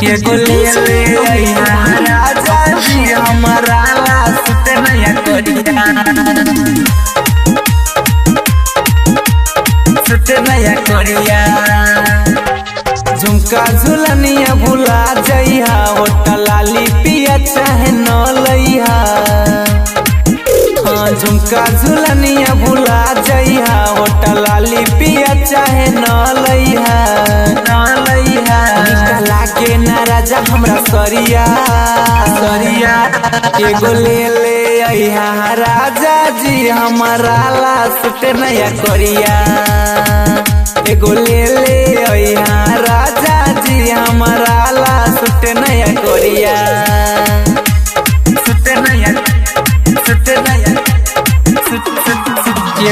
ये गोली ले राजा जी हमारा ला सुते नया कोरिया सुते नया कोरिया झुमका झुलनिया भुला जइहा होटल लाली पिया चाहे न लइहा हाँ झुमका झुलनिया भुला जइहा होटल लाली पिया चाहे न लइहा निकला के ना राजा हमरा सरिया एगो ले अइहा राजा जी हमारा ला सुते नया कोरिया एगो ले अइहा राजा जी हमारा ला सुते नया कोरिया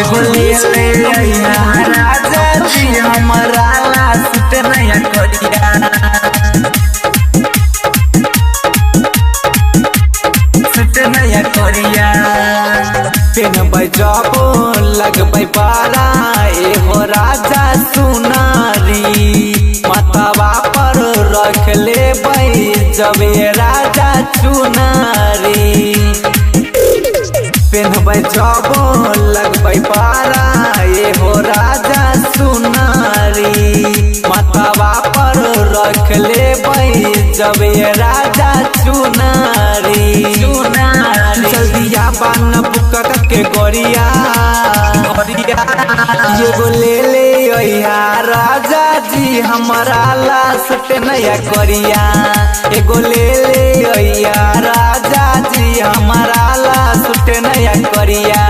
एगो ले अइहा राजा जी हमारा ला सुते नया कोरिया सुते नया कोरिया पेनबै जबो लगबै पारा एहो राजा सुनारी मतवा पर रख लेबै जब ये राजा चुनारी पेनबै जबो लगबै पारा एहो राजा सुनारी मतवा पर रख लेबै जब ये राजा चुनारी जल्दिया बान बुक के गोरिया एगो ले अइहा राजा जी हमारा ला सुते नया कोरिया एगो ले अइहा राजा जी हमारा ला सुते नया कोरिया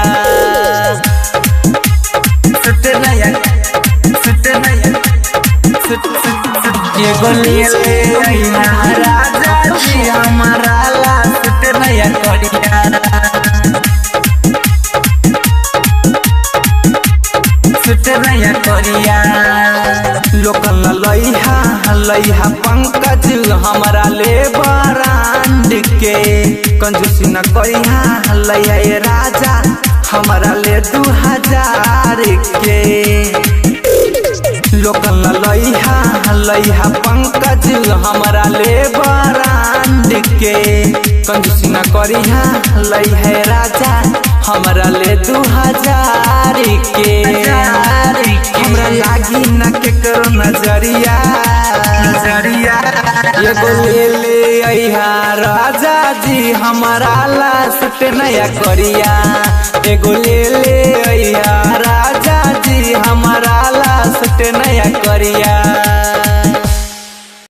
एगो ले अइहा राजा जी हमारा ला सुते नया कोरिया सुते नया कोरिया लोकल लइहा पंकज हमारा ले बरांड के कंजूसी न करिहा लइहा ये राजा हमारा ले 2000 के लोकल लइहा पंकज हमारा ले बरांड के कंजूसी न करिहा लइहा ये राजा हमारा ले 2000 के हमरा लागी न केकरो नजरिया एगो ले अइहा राजा जी हमारा ला सुते नया कोरिया एगो ले अइहा राजा जी हमारा